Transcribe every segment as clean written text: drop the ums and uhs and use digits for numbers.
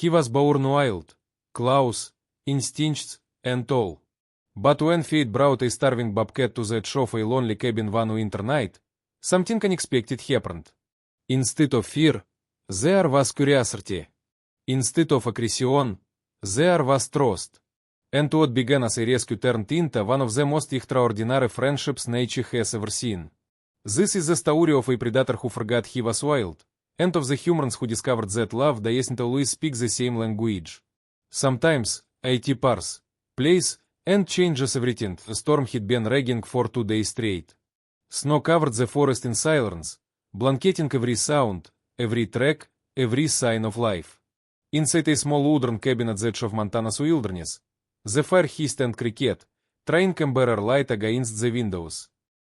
He was born wild, claws, instincts, and all. But when fate brought a starving bobcat to that shop a lonely cabin one winter night, something unexpected happened. Instead of fear, there was curiosity. Instead of aggression, there was trust. And what began as a rescue turned into one of the most extraordinary friendships nature has ever seen. This is the story of a predator who forgot he was wild, and of the humans who discovered that love doesn't always speak the same language. Sometimes, IT parse, place, and changes everything. A storm had been raging for 2 days straight. Snow covered the forest in silence, blanketing every sound, every track, every sign of life. Inside a small wooden cabin at the edge of Montana's wilderness, the fire hissed and crackled, trying to embarrass light against the windows.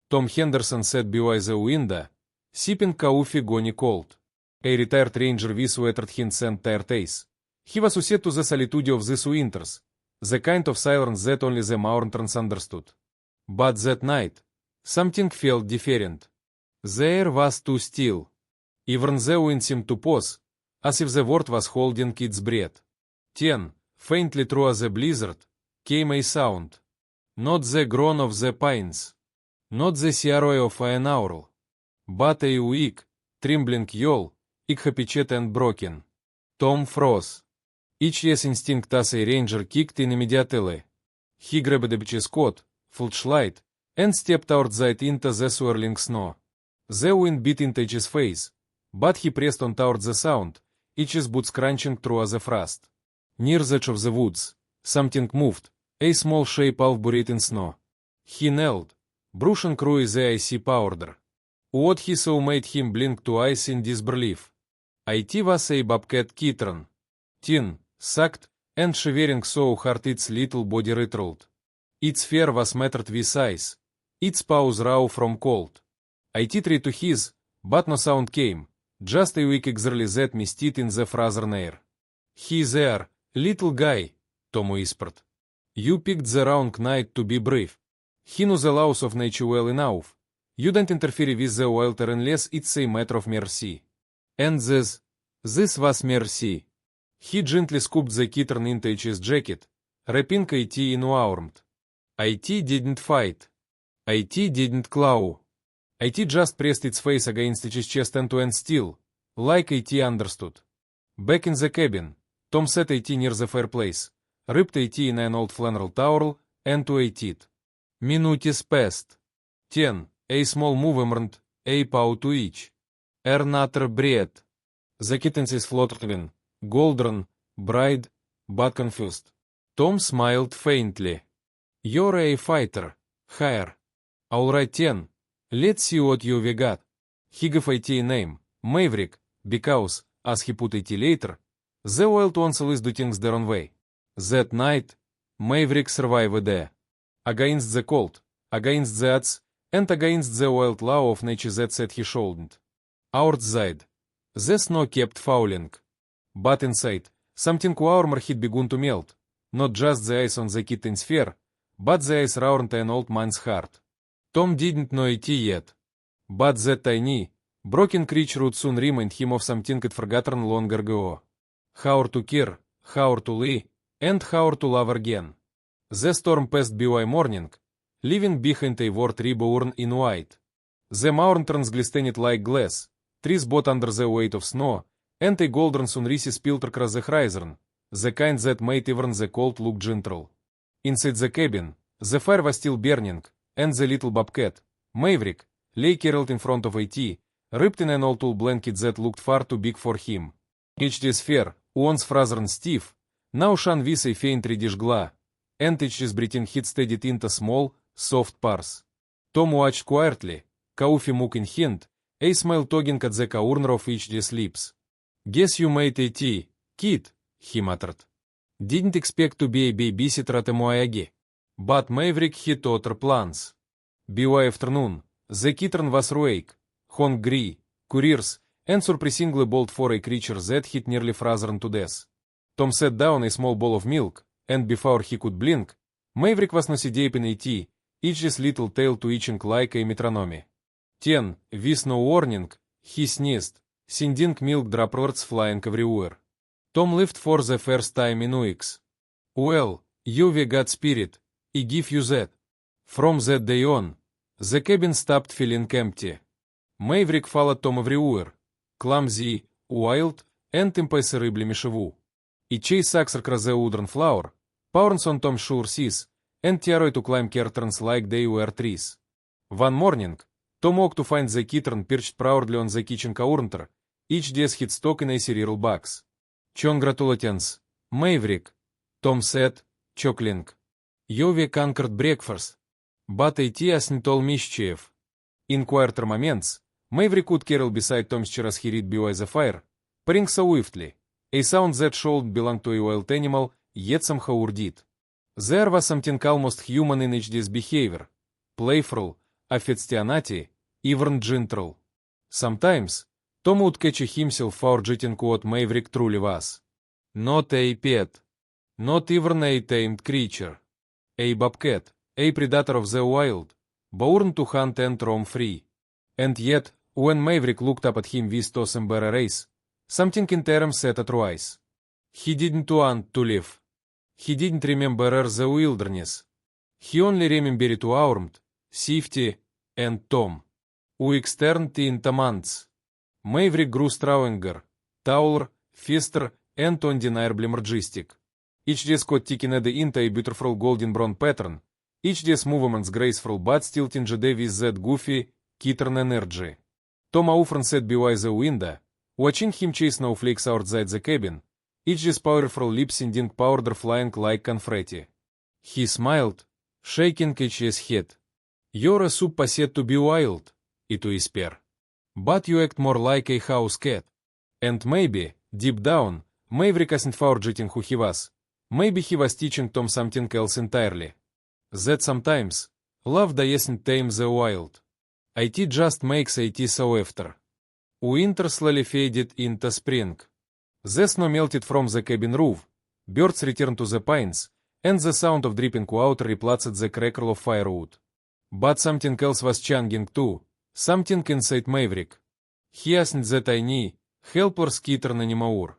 Tom Henderson sat by the window, sipping coffee gone cold. A retired ranger with sweatered hands and tired eyes. He was used to the solitude of these winters, the kind of silence that only the mountains understood. But that night, something felt different. The air was too still. Even the wind seemed to pause, as if the world was holding its breath. Then, faintly through the blizzard, came a sound. Not the groan of the pines, not the siarrow of an owl, but a weak, trembling yawl, pitched and broken. Tom froze. Each yes instinct as a ranger kicked in immediately. He grabbed a beach's coat, flashlight, and stepped outside into the swirling snow. The wind beat into his face, but he pressed on toward the sound, his boots crunching through the frost. Near the edge of the woods, something moved, a small shape half buried in snow. He knelt, brushing through the icy powder. What he saw made him blink twice in disbelief. It was a bobcat kitten. Thin, sagged, and shivering so hard its little body rattled. Its fur was matted with ice, its paws raw from cold. It tried to hiss, but no sound came, just a weak exhale that misted in the frozen air. "He there, little guy," Tom whispered. "You picked the wrong night to be brave." He knew the laws of nature well enough. You don't interfere with the wild unless it's a matter of mercy. And this was mercy. He gently scooped the kitten into his jacket, wrapping it in warmth. It didn't fight. It didn't claw. It just pressed its face against his chest and went still, like it understood. Back in the cabin, Tom set it near the fireplace, wrapped it in an old flannel towel, and waited. Minutes passed. 10, a small movement, a paw to each. Another breath. The kittens floated, golden, bright, but confused. Tom smiled faintly. "You're a fighter, hire. All right, 10. Let's see what you got." He gave it a name, Maverick, because, as he put it later, the wild ones always do things their own way. That night, Maverick survived there. Against the cold, against the odds, and against the wild law of nature that said he shouldn't. Outside, the snow kept falling. But inside, something warmer had begun to melt, not just the ice on the kitten's fur, but the ice around an old man's heart. Tom didn't know it yet. But that tiny, broken creature would soon remind him of something he'd forgotten long ago. How to care, how to live, and how to love again. The storm passed by morning, leaving behind a world reborn in white. The mountains glistened like glass, trees bowed under the weight of snow, and a golden sun risi spilled across the horizon, the kind that made even the cold look gentle. Inside the cabin, the fire was still burning, and the little bobcat, Maverick, lay curled in front of it, wrapped in an old wool blanket that looked far too big for him. Each fur, once frozen stiff, now shone with a faint reddish glow, and each breathing had steadied into small, soft pars. Tom watched quietly, coffee mug in hand, a smile tugging at the corner of each lips. "Guess you made a tea, kid," he muttered. "Didn't expect to be a babysitter at a moyage." But Maverick had other plans. By afternoon, the kitten was awake, hungry, curious, and surprisingly bold for a creature that had nearly frozen to death. Tom set down a small bowl of milk, and before he could blink, Maverick was nosy deep in a tea, each little tail twitching like a metronome. 10, with no warning, he sneezed, sending milk droplets flying everywhere. Tom lived for the first time in UX. Well, you've got spirit, I give you that. From that day on, the cabin stopped feeling empty. Maverick followed Tom everywhere, clumsy, wild, and impossibly mischievous. I chase Saxer across the woodland flower, pounds on Tom's sure seas, and tear to climb curtains like they were trees. One morning, Tom woke to find the kitten perched proudly on the kitchen counter, each day's hit stock in a cereal box. Congratulations, Maverick, Tom said, chuckling. You've conquered breakfast. But it isn't all mischief. In quieter moments, Maverick would carol beside Tom's chair as he read by the fire, purring so swiftly, a sound that should belong to a wild animal, yet somehow did. There was something almost human in each day's behavior, playful, affectionate, even gentle. Sometimes, Tom would catch himself forgetting what Maverick truly was. Not a pet. Not even a tamed creature. A bobcat, a predator of the wild, born to hunt and roam free. And yet, when Maverick looked up at him with those embarrassed, something in term set otherwise. He didn't want to live. He didn't remember the wilderness. He only remembered warmth, safety, and Tom. We externed into months. Maverick grew stronger, taller, faster, and undeniably majestic. Each day's caught ticking into a beautiful golden brown pattern, each day's movements graceful but still tinged with that goofy, kitten energy. Tom often sat by the window, watching him chase snowflakes outside the cabin, each day's powerful lips sending powder flying like confetti. He smiled, shaking each day's head. You're a supposed to be wild, it whispered. But you act more like a house cat. And maybe, deep down, Maverick isn't forgetting who he was. Maybe he was teaching Tom something else entirely. That sometimes, love doesn't tame the wild. It just makes it so after. Winter slowly faded into spring. The snow melted from the cabin roof, birds returned to the pines, and the sound of dripping water replaced the crackle of firewood. But something else was changing too. Something inside Maverick. He isn't the tiny, helpless kitten anymore.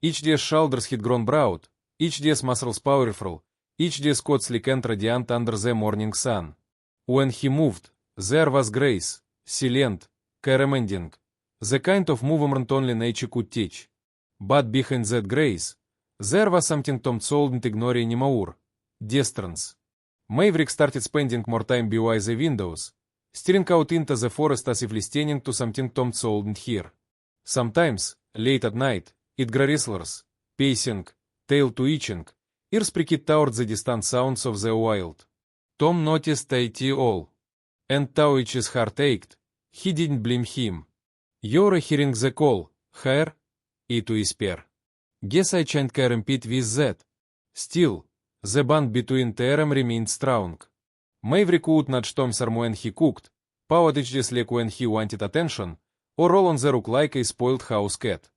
Each day's shoulders had grown broad, each day's muscles powerful, each day's coat sleek and radiant under the morning sun. When he moved, there was grace, silent, commanding, the kind of movement only nature could teach. But behind that grace, there was something Tom couldn't ignore anymore, distance. Maverick started spending more time by the windows, staring out into the forest as if listening to something Tom couldn't hear. Sometimes, late at night, it grew restless, pacing, tail twitching, ears pricked towards the distant sounds of the wild. Tom noticed it all. And though his heart ached, he didn't blame him. You're hearing the call, Hare? It whispered. Guess I can't compete with that. Still, the bond between them remained strong. Maverick would nudge Tom's arm when he cooked, pawed his leg when he wanted attention, or roll on the rug like a spoiled house cat.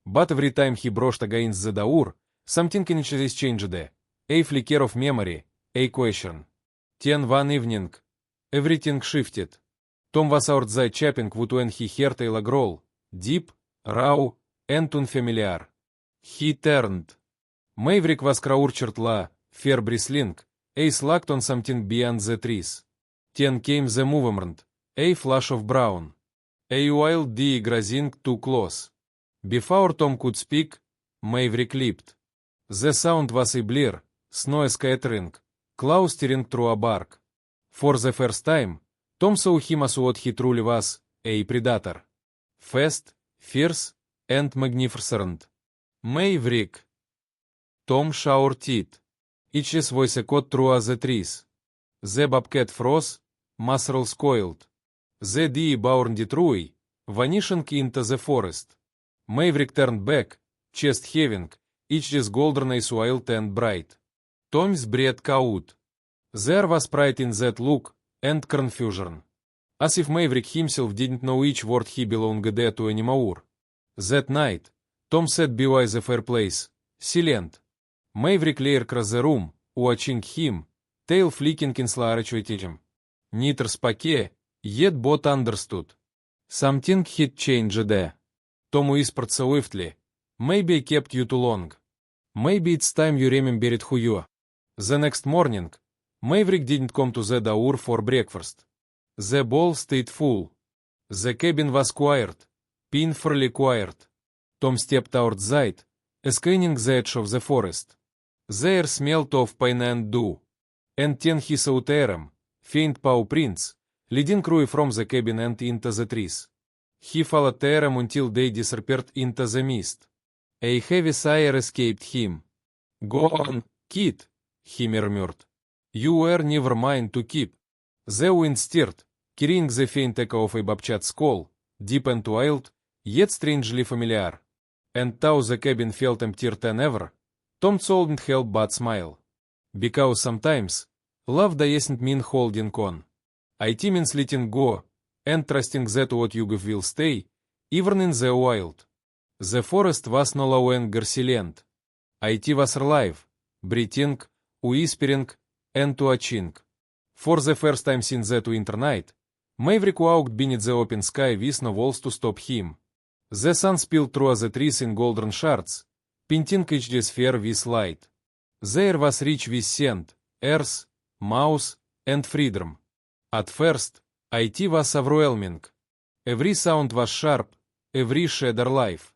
But every time he brushed against the door, something in his changed. A flicker of memory, a question. Then one evening, everything shifted. Tom was outside chopping wood when he heard a log roll, deep, raw, and unfamiliar. He turned. Maverick was crouched low, fear bristling, a slacked on something beyond the trees. Then came the movement, a flash of brown. A wild deer grazing too close. Before Tom could speak, Maverick leaped. The sound was a blur, snow scattering, clouds tearing through a bark. For the first time, Tom saw him as what he truly was, a predator. Fast, fierce, and magnificent. Maverick. Tom shouted. His voice echoed through the trees. The bobcat froze, muscles coiled. The deer bounded through, vanishing into the forest. Maverick turned back, chest heaving, each his golden eyes wild and bright. Tom's breath caught. There was pride in that look, and confusion. As if Maverick himself didn't know which word he belonged to anymore. That night, Tom sat by the fireplace, silent. Maverick lay across the room, watching him, tail flicking in slurry. Neither spoke, yet both understood. Something had changed there. Tom whispered swiftly, Maybe I kept you too long. Maybe it's time you remembered who you are. The next morning, Maverick didn't come to the door for breakfast. The bowl stayed full. The cabin was quiet, painfully quiet. Tom stepped outside, scanning the edge of the forest. The air smelled of pine and dew. And then he saw Terem, faint paw prints, leading Rui from the cabin and into the trees. He followed Terem until they disappeared into the mist. A heavy sigh escaped him. Go on, kid, he murmured. You were never mine to keep. The wind stirred, carrying the faint echo of a bobcat's call, deep and wild, yet strangely familiar. And though the cabin felt emptier than ever, Tom couldn't help but smile. Because sometimes, love doesn't mean holding on. It means letting go, and trusting that what you give will stay, even in the wild. The forest was no longer silent. It was alive, breathing, whispering, and watching. For the first time since that winter night, Maverick walked beneath the open sky with no walls to stop him. The sun spilled through the trees in golden shards, painting each sphere with light. The air was rich with scent, earth, mouse, and freedom. At first, it was overwhelming. Every sound was sharp, every shadow alive.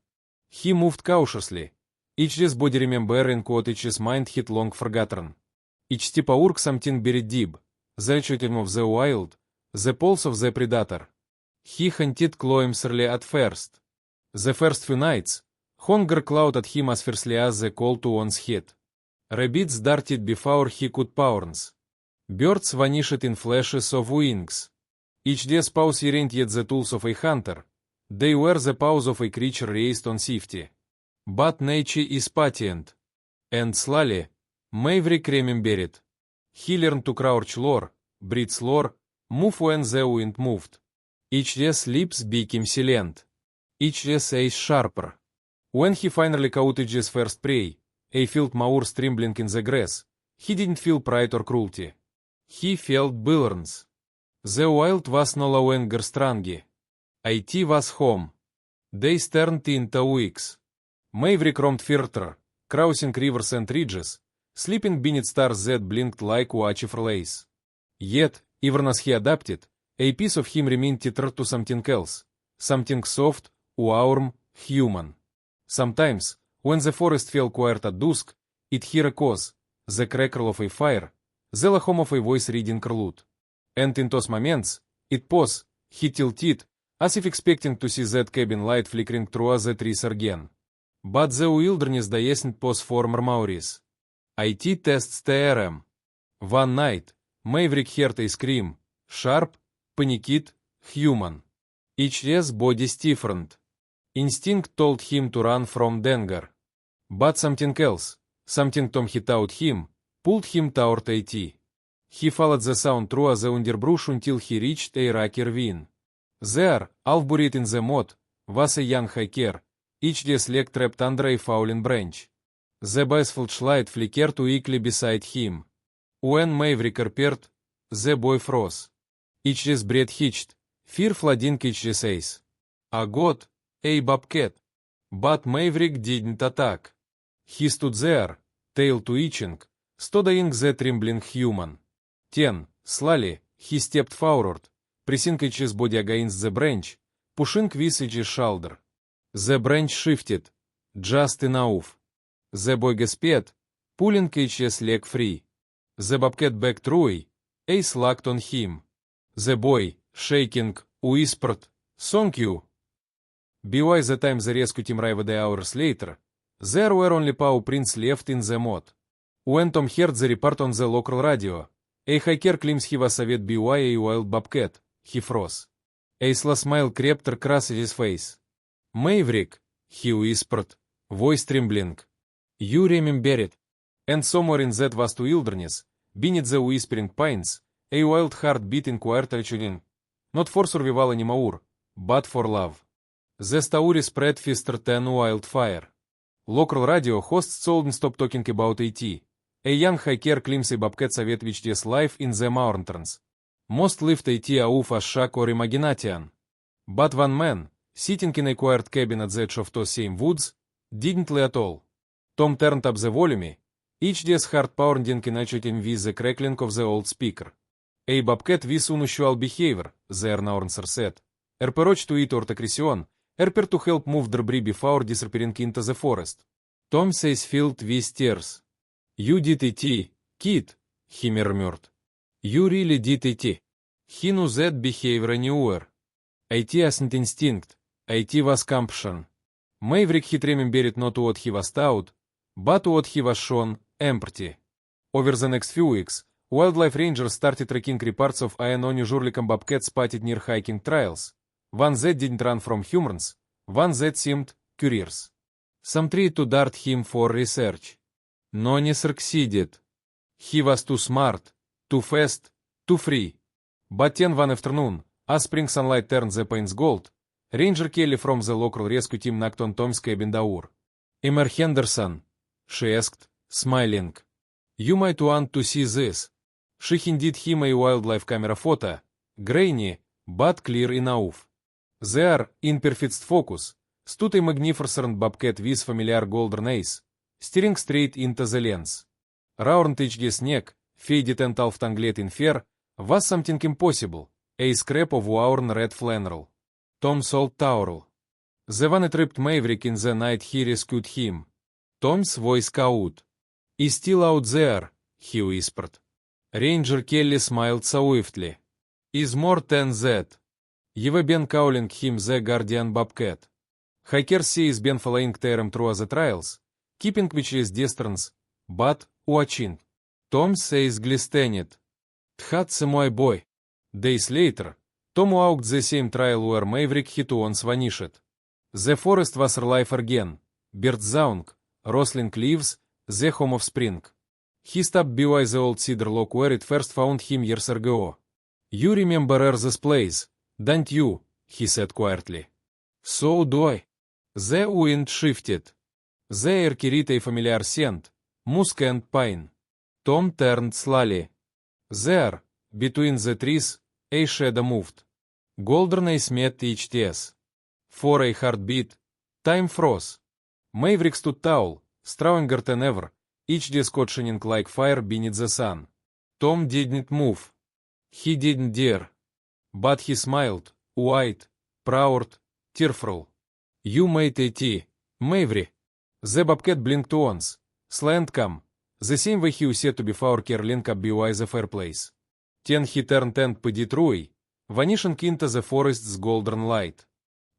He moved cautiously, each body remembering what each mind had long forgotten. Each step awoke something buried deep, the rhythm of the wild, the pulse of the predator. He hunted clumsily at first. The first few nights, hunger clouded him as fiercely as the cold to one's head. Rabbits darted before he could pounce. Birds vanished in flashes of wings. Each day's paws weren't yet the tools of a hunter. They were the paws of a creature raised on safety. But nature is patient. And slowly, Maverick remembered. He learned to crouch lower, breathe slower, move when the wind moved. Each day's lips became silent. Each day's eyes sharper. When he finally caught each day's first prey, a field mouse trembling in the grass, he didn't feel pride or cruelty. He felt balance. The wild was no longer strange. It was home. Days turned into weeks. Maverick roamed further, crossing rivers and ridges, sleeping beneath stars that blinked like watchful eyes. Yet, even as he adapted, a piece of him remained tethered to something else, something soft, warm, human. Sometimes, when the forest fell quiet at dusk, it heard a cause, the crackle of a fire, the hum of a voice reading lute. And in those moments, it paused, he tilted, as if expecting to see that cabin light flickering through the trees again. But the wilderness doesn't pause for memories. It tests Terem. One night, Maverick heard a scream, sharp, panicked, human. Each day's body stiffened. Instinct told him to run from danger. But something else, something Tom had taught him, pulled him toward it. He followed the sound through the underbrush until he reached a rocky ravine. There, half buried in the mud, was a young hiker, each day's leg trapped under a fallen branch. The basalt light flickered weakly beside him. When Maverick appeared, the boy froze. Each day's breath hitched, fear flooding each day's eyes. A god, a bobcat. But Maverick didn't attack. He stood there, tail twitching, studying the trembling human. Then, slowly, he stepped forward, pressing each body against the branch, pushing with each shoulder. The branch shifted, just enough. The boy gasped, pulling each leg free. The bobcat backed through, ace locked on him. The boy, shaking, whispered, "Thank you." By the time the rescue team arrived hours later, there were only paw prints left in the mud. When Tom heard the report on the local radio, a hiker claims he was saved by a wild bobcat, he froze. A slow smile crept across his face. "Maverick," he whispered, voice trembling. "You remember it." And somewhere in that vast wilderness, beneath the whispering pines, a wild heart beating quietly tuning, not for survival anymore, but for love. The story spread faster than wildfire. Local radio hosts couldn't stop talking about it. A young hiker claims a bobcat saved his life in the mountains. Most lived it off a shack or imagination. But one man, sitting in a quiet cabin at the edge of those same woods, Didn't at all. Tom turned up the volume. Each day's hard pounding inachiting with the crackling of the old speaker. A bobcat with unusual behavior, the announcer said. Erperoch to eat or accretion, erper to help move debris before disappearing into the forest. Tom says filled with tears. You did it, kid, he murmured. You really did it. He knew that behavior anywhere. It wasn't instinct, it was compulsion. Maverick had remembered not what he was taught, but what he was shown, empty. Over the next few weeks, wildlife rangers started tracking reports of an unusually bobcat spotted near hiking trails. One that didn't run from humans, one that seemed curious. Some tried to dart him for research. None succeeded. He was too smart, too fast, too free. But then one afternoon, as spring sunlight turned the panes gold, Ranger Kelly from the local rescue team knocked on Tom's cabin door. Emmer Henderson, she asked, smiling. You might want to see this. She handed him a wildlife camera photo, grainy, but clear enough. There, in perfect focus, stood a magnificent bobcat with familiar golden eyes, staring straight into the lens. Round each neck, faded and half tangled in fur, was something impossible, a scrap of worn red flannel. Tom's old towel. The one tripped Maverick in the night he rescued him. Tom's voice caught. Is still out there, he whispered. Ranger Kelly smiled swiftly. Is more than that. You've been calling him the guardian bobcat. Hikers say he's been following them through the trails, keeping which distance, but watching. Tom says glistened. That's my boy. Days later, Tom walked the same trail where Maverick had once vanished. The forest was alive again. Birds sang, rustling leaves, the home of spring. He stopped by the old cedar log where it first found him years ago. You remember this place, don't you? He said quietly. So do I. The wind shifted. The air carried a familiar scent, musk and pine. Tom turned slowly. There, between the trees, a shadow moved. Golden eyes met each teeth. For a heartbeat, time froze. Maverick stood tall, stronger than ever, each disc shining like fire beneath the sun. Tom didn't move. He didn't dare. But he smiled, white, proud, tearful. You made it, Maverick. The bobcat blinked once. Slant come. The same way he said to before curling up by the fireplace. Then he turned and peded away, vanishing into the forest's golden light.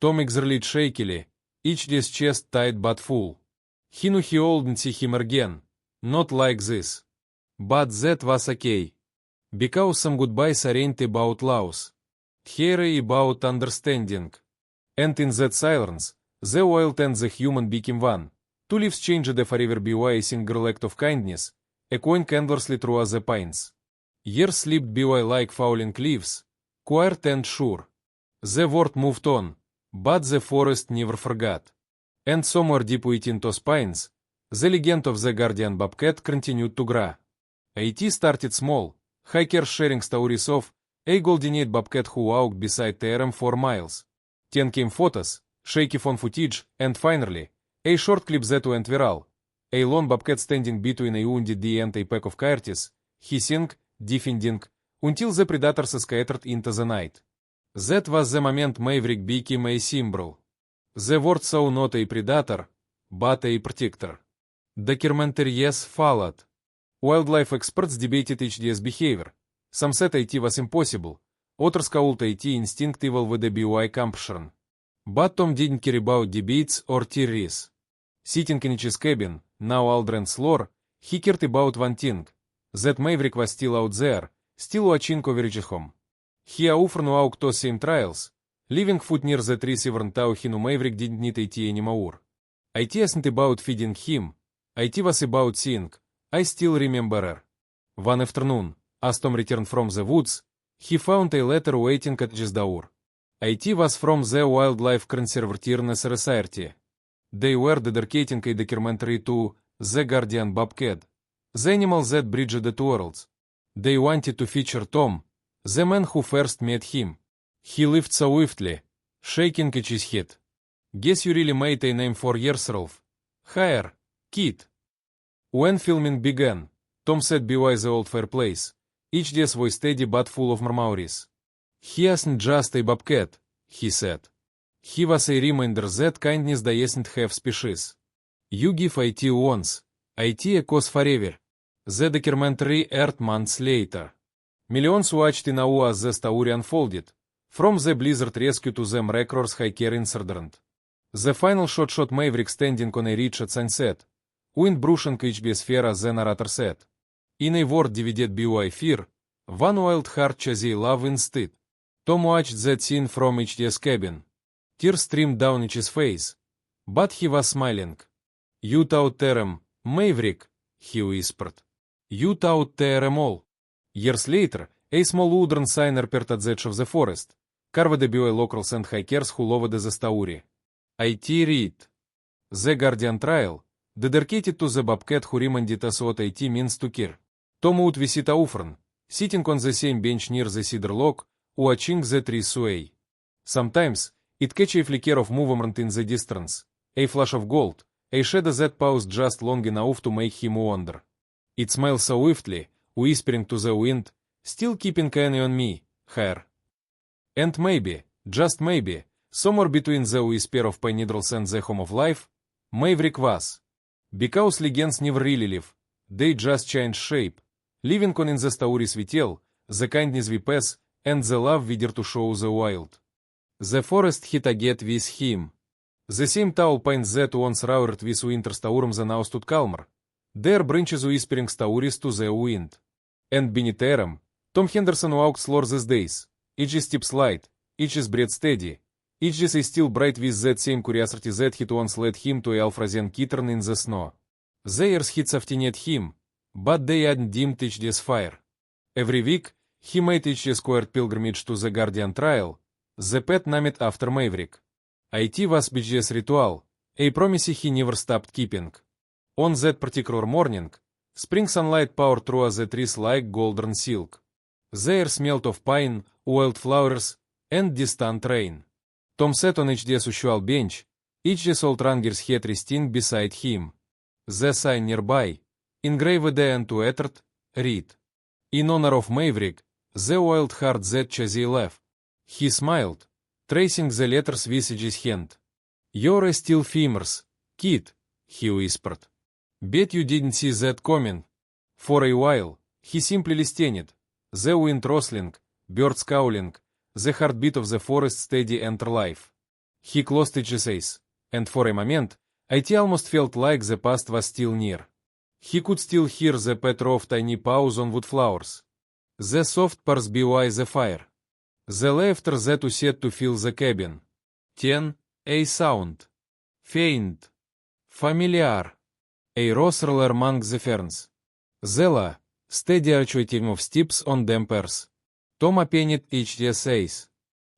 Tom exhaled shakily, each his chest tight but full. He knew he wouldn't see him again, not like this. But that was okay. Because some goodbyes aren't about loss. They're about understanding. And in that silence, the wild and the human became one. Two leaves changed forever by a single act of kindness, echoing endlessly through the pines. Years slipped by like falling leaves, quiet and sure. The world moved on, but the forest never forgot. And somewhere deep within those pines, the legend of the guardian bobcat continued to grow. It started small, hikers sharing stories of a golden-eyed bobcat who walked beside them for miles. Then came photos, shaky phone footage, and finally, a short clip that went viral. A lone bobcat standing between a wounded deer and a pack of coyotes, hissing, defending, until the predators scattered into the night. That was the moment Maverick became a symbol. The world saw not a predator, but a protector. Documentaries followed. Wildlife experts debated each day's behavior. Some said it was impossible, others called it instinctive with a by compulsion. But Tom didn't care about debates or theories. Sitting in his cabin, now Aldrin's lore, he cared about one thing, that Maverick was still out there, still watching over his home. He often walked those same trails, leaving foot near the trees even though he knew Maverick didn't need it anymore. It wasn't about feeding him, it was about seeing. I still remember her. One afternoon, as Tom returned from the woods, he found a letter waiting at his door. It was from the Wildlife Conservativeness Society. They were dedicating a documentary to the guardian bobcat, the animal that bridged the two worlds. They wanted to feature Tom, the man who first met him. He lived so swiftly, shaking his head. Guess you really made a name for yourself, Hire, Kit. When filming began, Tom said by the old fireplace, each day was steady but full of murmurs. He hasn't just a bobcat, he said. He was a reminder that kindness doesn't have species. You give it once, it a cause forever. The documentary aired months later. Millions watched in awe as the story unfolded, from the blizzard rescue to the miraculous hiker incident. The final shot Maverick standing on a ridge at sunset. Wind brushing HB sphere as the narrator said. In a word divided by fear, one wild heart chose love instead. Tom watched that scene from HD's cabin. Tears streamed down his face. But he was smiling. You taught them, Maverick, he whispered. You taught them all. Years later, a small wooden sign appeared at the edge of the forest, carved by locals and hikers who loved the story. It read. The Guardian Trial, dedicated to the bobcat who reminded us what it means to care. Tom would visit often, sitting on the same bench near the cedar log, watching the trees sway. Sometimes, it catch a flicker of movement in the distance, a flash of gold, a shadow that paused just long enough to make him wonder. It smiled so swiftly, whispering to the wind, still keeping an eye on me, Hire. And maybe, just maybe, somewhere between the whisper of pine needles and the hum of life, Maverick was. Because legends never really live, they just change shape, living on in the stories we tell, the kindness we pass, and the love we dare to show the wild. The forest hit again with him. The same tall pines that once roared with winter storms and now stood calmer, their branches whispering stories to the wind. And beneath them, Tom Henderson walked slow these days, each step slight, each breath steady, each is still bright with that same curiosity that had once led him to a frozen kitten in the snow. The years had softened him, but they hadn't dimmed each day's fire. Every week, he made each day's quiet pilgrimage to the Guardian Trial, the pet named after Maverick. It was each day's ritual, a promise he never stopped keeping. On that particular morning, spring sunlight poured through the trees like golden silk. The air smelled of pine, wildflowers, and distant rain. Tom sat on each day's usual bench, each day's old ranger's head resting beside him. The sign nearby, engraved and lettered, read. In honor of Maverick, the wild heart that chose life. He smiled, tracing the letters with his hand. You're still famous, kid, he whispered. Bet you didn't see that coming. For a while, he simply listened. The wind rustling, birds calling, the heartbeat of the forest steady and alive. He closed his eyes, and for a moment, it almost felt like the past was still near. He could still hear the patter of tiny paws on wood flowers. The soft purrs by the fire. The laughter that used to fill the cabin. Then, a sound. Faint. Familiar. A rustle among the ferns. Zella, steady archwating of steps on damp earth. Tom opened each day's eyes.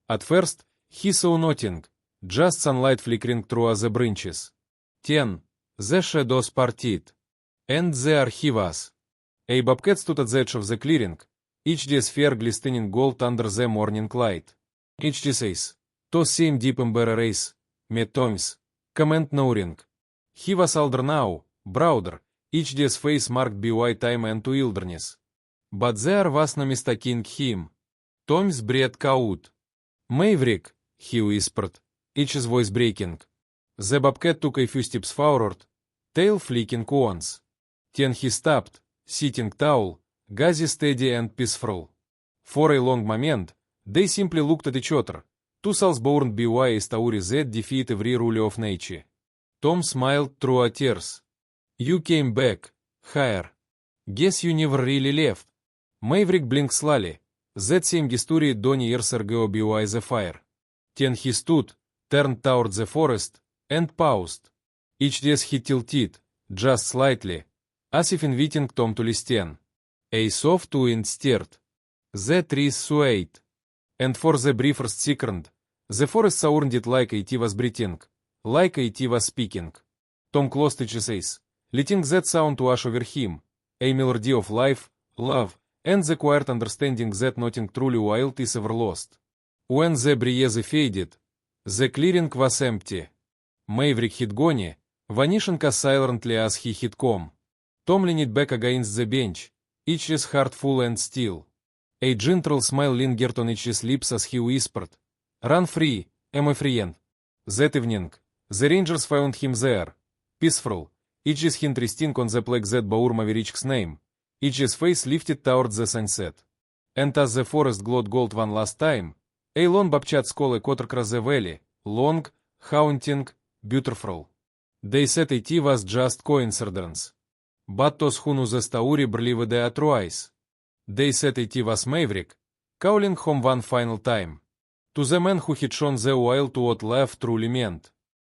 At first, he saw nothing, just sunlight flickering through the branches. Then, the shadows parted. And there he was. A bobcat stood at the edge of the clearing, each day's fair glistening gold under the morning light. Each day's eyes, to same deep ember race, met Tom's, comment knowing. He was older now, broader, each day's face marked by time and wilderness. But there was no mistaking him. Tom's breath caught. Maverick, he whispered, each's voice breaking. The bobcat took a few steps forward, tail flicking once. Then he stopped, sitting tall, gaze steady and peaceful. For a long moment, they simply looked at each other, two souls born by a story that defeat every rule of nature. Tom smiled through tears. You came back, Hire. Guess you never really left. Maverick blinked slowly. That same story done years ago by the fire. Then he stood, turned toward the forest, and paused. Each day he tilted, just slightly, as if inviting Tom to listen. A soft wind stirred. The trees swayed. And for the briefest second, the forest sounded like it was breathing, like it was speaking. Tom closed his eyes, letting that sound wash over him, a melody of life, love, and the quiet understanding that nothing truly wild is ever lost. When the breeze faded, the clearing was empty. Maverick had gone, Vanishenka silently as he hit come. Tom leaned back against the bench, each his heart full and still. A gentle smile lingered on each his lips as he whispered, "Run free, my friend." That evening, the rangers found him there, peaceful, each his hand resting on the plaque that bore Maverick's name, each his face lifted towards the sunset. And as the forest glowed gold one last time, a lone bobcat skull cut across the valley, long, haunting, beautiful. They said it was just coincidence. But those who knew the story believed it otherwise. They said it was Maverick, calling home one final time. To the man who had shown the while to what love truly meant.